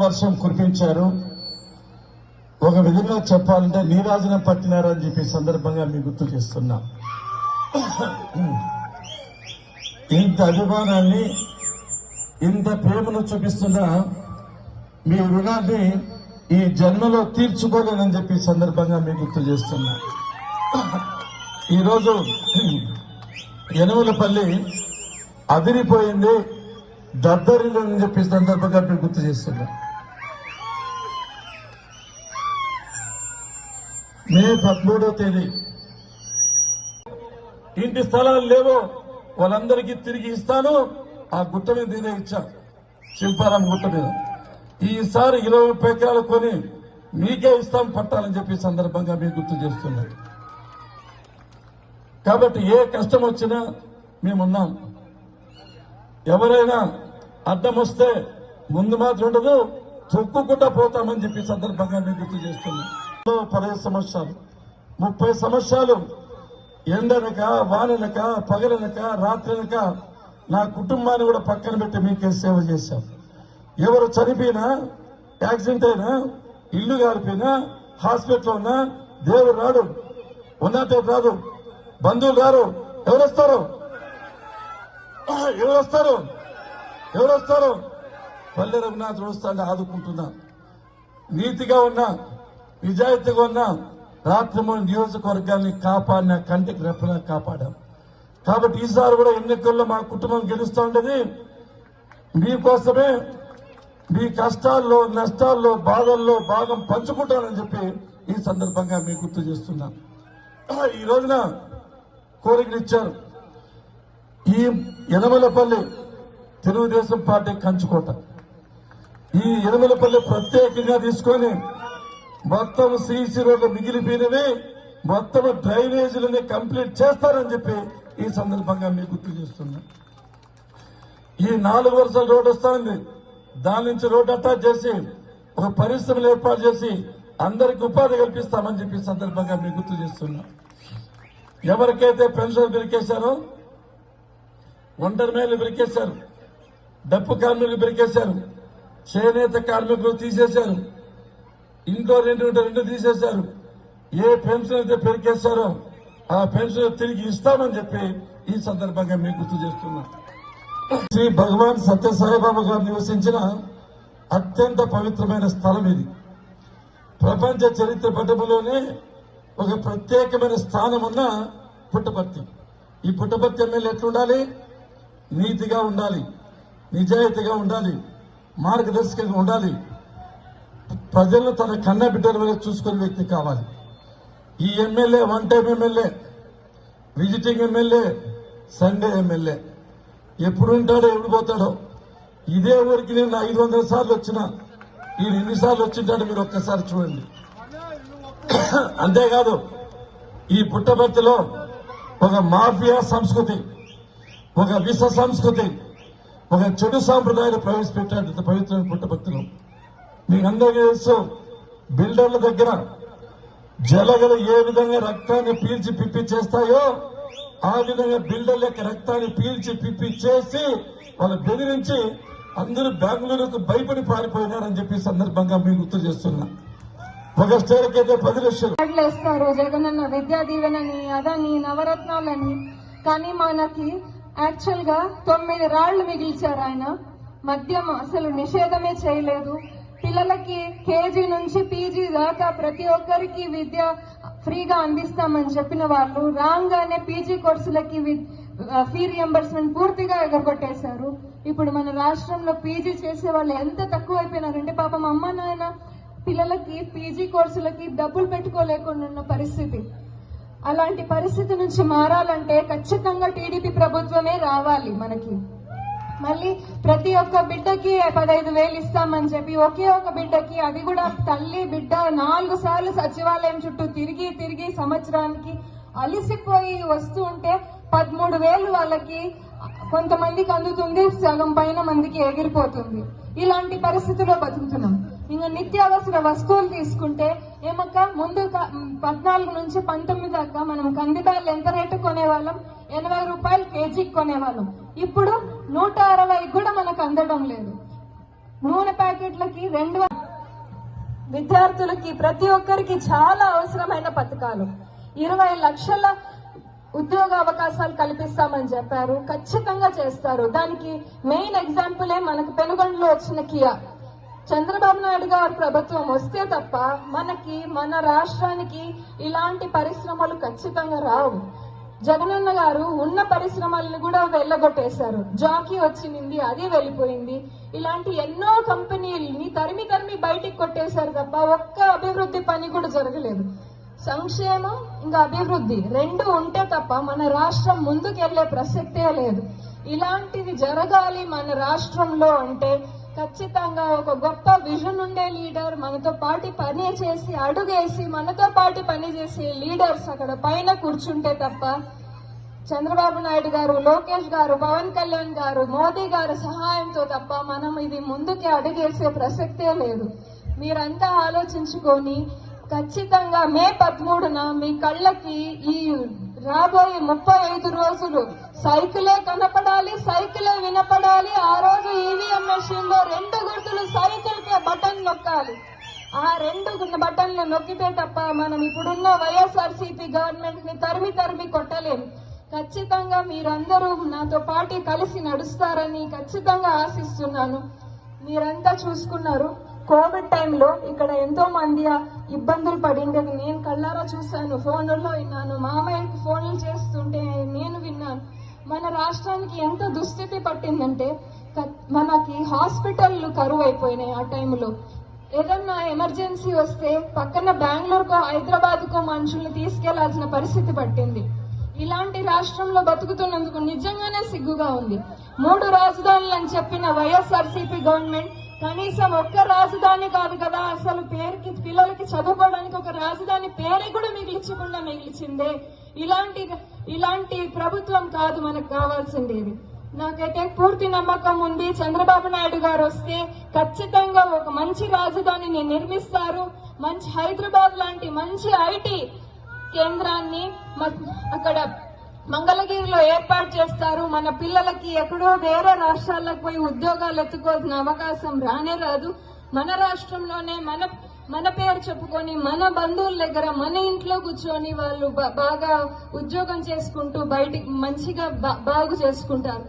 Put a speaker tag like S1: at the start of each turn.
S1: వర్షం కురిపించారు. ఒక విధంగా చెప్పాలంటే నీరాజనం పట్టినారని చెప్పి సందర్భంగా మీకు గుర్తు చేస్తున్నా. ఇంత అభిమానాన్ని, ఇంత ప్రేమను చూపిస్తున్న మీ రుణాన్ని ఈ జన్మలో తీర్చుకోలేనని చెప్పి సందర్భంగా మీకు గుర్తు చేస్తున్నా. ఈరోజు యనమలపల్లి అదిరిపోయింది, దద్దరిల్లని చెప్పి సందర్భంగా మీకు గుర్తు చేస్తున్నా. మే 13వ తేదీ ఇంటి స్థలాలు లేవో వాళ్ళందరికీ తిరిగి ఇస్తాను. ఆ గుట్ట మీద నేనే ఇచ్చా, శిల్పారాం గుట్ట మీద. ఈసారి 20 ఎకరాలు కొని మీకే ఇస్తాం పట్టాలని చెప్పి సందర్భంగా మీకు గుర్తు చేస్తున్నాం. కాబట్టి ఏ కష్టం వచ్చినా మేమున్నాం. ఎవరైనా అడ్డం వస్తే ముందు మాత్రం ఉండదు, తొక్కుకుంటా పోతామని చెప్పి సందర్భంగా మీకు గుర్తు చేస్తున్నాం. 15 సంవత్సరాలు 30 సంవత్సరాలు ఎండనక వాననక పగలనక రాత్రనక నా కుటుంబాన్ని కూడా పక్కన పెట్టి మీకే సేవ చేశాం. ఎవరు చనిపోయినా, యాక్సిడెంట్ అయినా, ఇల్లు గారిపోయినా, హాస్పిటల్లో ఉన్నా దేవుడు రాడు, ఉన్నట్టే రాదు, బంధువులు రారు. ఎవరొస్తారు? పల్లె రఘునాథుడు వస్తాడని ఆదుకుంటున్నా. నీతిగా ఉన్నా, నిజాయితీగా ఉన్నా, రాత్రిమూడు నియోజకవర్గాన్ని కాపాడిన, కంటికి రెప్పలా కాపాడాం. కాబట్టి ఈసారి కూడా ఎన్నికల్లో మా కుటుంబం గెలుస్తూ ఉండేది మీకోసమే. మీ కష్టాల్లో, నష్టాల్లో, బాధల్లో భాగం పంచుకుంటానని చెప్పి ఈ సందర్భంగా మీకు గుర్తు చేస్తున్నా. ఈ రోజున కోరికనిచ్చారు. ఈ యనమలపల్లి తెలుగుదేశం పార్టీ కంచుకోట. ఈ యనమలపల్లి ప్రత్యేకంగా తీసుకొని మొత్తం సీసీ రోడ్లు మిగిలిపోయినవి, మొత్తం డ్రైనేజీలని కంప్లీట్ చేస్తారని చెప్పి ఈ సందర్భంగా మీకు గుర్తు చేస్తున్నా. ఈ 4 వరుసల రోడ్డు వస్తా ఉంది, దాని నుంచి రోడ్డు అటాచ్ చేసి ఒక పరిశ్రమలు ఏర్పాటు చేసి అందరికి ఉపాధి కల్పిస్తామని చెప్పి సందర్భంగా మీకు గుర్తు చేస్తున్నా. ఎవరికైతే పెన్షన్ బిరికేశారో, ఒంటరి మేలు బిరికేశారు, డప్పు కార్మికులు బిరికేశారు, చేనేత కార్మికులు తీసేశారు, ఇంట్లో రెండు తీసేశారు. ఏ పెన్షన్ అయితే పెరికేశారో ఆ పెన్షన్ తిరిగి ఇస్తామని చెప్పి ఈ సందర్భంగా మీకు గుర్తు చేస్తున్నా. శ్రీ భగవాన్ సత్యసాయిబాబా గారు నివసించిన అత్యంత పవిత్రమైన స్థలం ఇది. ప్రపంచ చరిత్ర పటములోనే ఒక ప్రత్యేకమైన స్థానం ఉన్న పుట్టపర్తి. ఈ పుట్టపర్తి ఎమ్మెల్యే ఎట్లుండాలి? నీతిగా ఉండాలి, నిజాయితీగా ఉండాలి, మార్గదర్శకంగా ఉండాలి, ప్రజలను తన కన్న బిడ్డల వల్ల చూసుకునే వ్యక్తి కావాలి. ఈ MLA one time MLA, visiting MLA, Sunday MLA. ఎప్పుడు ఉంటాడో ఎప్పుడు పోతాడో. ఇదే ఊరికి నేను 500 సార్లు వచ్చినా, ఈయన ఎన్నిసార్లు వచ్చింటాడో మీరు ఒక్కసారి చూడండి. అంతేకాదు, ఈ పుట్టపర్తిలో ఒక మాఫియా సంస్కృతి, ఒక విష సంస్కృతి, ఒక చెడు సాంప్రదాయాలు ప్రవేశపెట్టాడు పవిత్రమైన పుట్టపర్తిలో. మీకు అందరికీ తెలుసు, బిల్డర్ల దగ్గర జలగలు ఏ విధంగా రక్తాన్ని పీల్చి పిప్పి చేస్తాయో ఆ విధంగా బిల్డర్ల యొక్క రక్తాన్ని పీల్చి పిప్పి చేసి వాళ్ళు బెదిరించి అందరూ బెంగళూరుకు భయపడి పారిపోయినారని చెప్పి సందర్భంగా మీకు గుర్తు చేస్తున్నా. ఒక స్టేట్కి అయితే 10 లక్షలు
S2: ఇస్తారు, జగనన్న విద్యా దీవెనని, అదని, నవరత్నాలని. కానీ మనకి యాక్చువల్ గా 9 రాళ్లు మిగిల్చారు ఆయన. మద్యం అసలు నిషేధమే చేయలేదు. పిల్లలకి కేజీ నుంచి పీజీ దాకా ప్రతి ఒక్కరికి విద్య ఫ్రీగా అందిస్తామని చెప్పిన వాళ్ళు రాగానే పీజీ కోర్సులకి ఫీ రియంబర్స్మెంట్ పూర్తిగా ఎగరగొట్టేశారు. ఇప్పుడు మన రాష్ట్రంలో పీజీ చేసే వాళ్ళు ఎంత తక్కువైపోయినారంటే పాపం అమ్మ నాయన పిల్లలకి పీజీ కోర్సులకి డబ్బులు పెట్టుకోలేకుండా ఉన్న పరిస్థితి. అలాంటి పరిస్థితి నుంచి మారాలంటే ఖచ్చితంగా టీడీపీ ప్రభుత్వమే రావాలి మనకి. మళ్ళీ ప్రతి ఒక్క బిడ్డకి 15,000 ఇస్తామని చెప్పి ఒకే ఒక బిడ్డకి, అది కూడా తల్లి బిడ్డ 4 సార్లు సచివాలయం చుట్టూ తిరిగి సంవత్సరానికి అలిసిపోయి వస్తూ ఉంటే 13,000 వాళ్ళకి కొంతమందికి అందుతుంది, సగం పైన మందికి ఎగిరిపోతుంది. ఇలాంటి పరిస్థితుల్లో బతుకుతున్నాం. ఇంకా నిత్యావసర వస్తువులు తీసుకుంటే ఏమక్క, ముందు 14 నుంచి 19 దాకా మనం కందిబ్యాలు ఎంత రేటు కొనేవాళ్ళం? 80 రూపాయలు కేజీకి కొనేవాళ్ళం. ఇప్పుడు 160 కూడా మనకు అందడం లేదు. నూనె ప్యాకెట్లకి 200 విద్యార్థులకి ప్రతి ఒక్కరికి చాలా అవసరమైన పథకాలు. 20 లక్షల ఉద్యోగ అవకాశాలు కల్పిస్తామని చెప్పారు. ఖచ్చితంగా చేస్తారు. దానికి మెయిన్ ఎగ్జాంపులే మనకు పెనుగొండలో వచ్చిన కియా. చంద్రబాబు నాయుడు గారు ప్రభుత్వం వస్తే తప్ప మనకి మన రాష్ట్రానికి ఇలాంటి పరిశ్రమలు ఖచ్చితంగా రావు. జగనన్న గారు ఉన్న పరిశ్రమలను కూడా వెళ్ళగొట్టేశారు. జాకీ వచ్చింది, అది వెళ్ళిపోయింది. ఇలాంటి ఎన్నో కంపెనీలని తరిమి బయటికి కొట్టేశారు తప్ప ఒక్క అభివృద్ధి పని కూడా జరగలేదు. సంక్షేమం ఇంకా అభివృద్ధి 2 ఉంటే తప్ప మన రాష్ట్రం ముందుకెళ్లే ప్రసక్తే లేదు. ఇలాంటివి జరగాలి మన రాష్ట్రంలో అంటే ఖచ్చితంగా ఒక గొప్ప విజన్ ఉండే లీడర్, మనతో పాటు పని చేసి అడుగేసి మనతో పాటు పని చేసే లీడర్స్ అక్కడ పైన కూర్చుంటే తప్ప చంద్రబాబు నాయుడు గారు, లోకేష్ గారు, పవన్ కళ్యాణ్ గారు, మోదీ గారు సహాయంతో తప్ప మనం ఇది ముందుకి అడుగేసే ప్రసక్తే లేదు. మీరంతా ఆలోచించుకొని ఖచ్చితంగా మే 13న మీ కళ్ళకి ఈ రాబోయే 35 రోజులు సైకిలే కనపడాలి, సైకిలే వినపడాలి. ఆ రోజు ఈవీఎం మెషిన్ లో 2 గుర్తులు సైకిల్ కే బటన్ నొక్కాలి. ఆ 2 బటన్లు నొక్కితే తప్ప మనం ఇప్పుడున్న వైఎస్ఆర్సీపీ గవర్నమెంట్ ని తరిమి కొట్టలేము. ఖచ్చితంగా మీరందరూ నాతో పాటు కలిసి నడుస్తారని ఖచ్చితంగా ఆశిస్తున్నాను. మీరంతా చూసుకున్నారు, కోవిడ్ టైంలో ఇక్కడ ఎంతో మంది ఇబ్బందులు పడిండేది నేను కళ్ళారా చూశాను, ఫోన్లలో విన్నాను, మామయ్యకి ఫోన్లు చేస్తుంటే నేను విన్నాను. మన రాష్ట్రానికి ఎంత దుస్థితి పట్టిందంటే మనకి హాస్పిటల్లు కరువు అయిపోయినాయి. ఆ టైంలో ఏదన్నా ఎమర్జెన్సీ వస్తే పక్కన బెంగళూరుకో హైదరాబాద్కో మనుషుల్ని తీసుకెళ్లాల్సిన పరిస్థితి పట్టింది. ఇలాంటి రాష్ట్రంలో బతుకుతున్నందుకు నిజంగానే సిగ్గుగా ఉంది. 3 రాజధానులు అని చెప్పిన వైఎస్ఆర్సీపీ గవర్నమెంట్ కనీసం ఒక్క రాజధాని కాదు కదా, అసలు పేరుకి పిల్లలకి చదువుకోవడానికి ఒక రాజధాని పేరు కూడా మిగిల్చిందే. ఇలాంటి ప్రభుత్వం కాదు మనకు కావాల్సిందేది. నాకైతే పూర్తి నమ్మకం ఉంది, చంద్రబాబు నాయుడు గారు వస్తే ఖచ్చితంగా ఒక మంచి రాజధానిని నిర్మిస్తారు. మంచి హైదరాబాద్ లాంటి మంచి ఐటీ కేంద్రాన్ని అక్కడ మంగళగిరిలో ఏర్పాటు చేస్తారు. మన పిల్లలకి ఎక్కడో వేరే రాష్ట్రాలకు పోయి ఉద్యోగాలు ఎత్తుకోవాల్సిన అవకాశం రానే రాదు. మన రాష్ట్రంలోనే మన పేరు చెప్పుకొని మన బంధువుల దగ్గర మన ఇంట్లో కూర్చొని వాళ్ళు బాగా ఉద్యోగం చేసుకుంటూ బయటికి మంచిగా బాగు చేసుకుంటారు.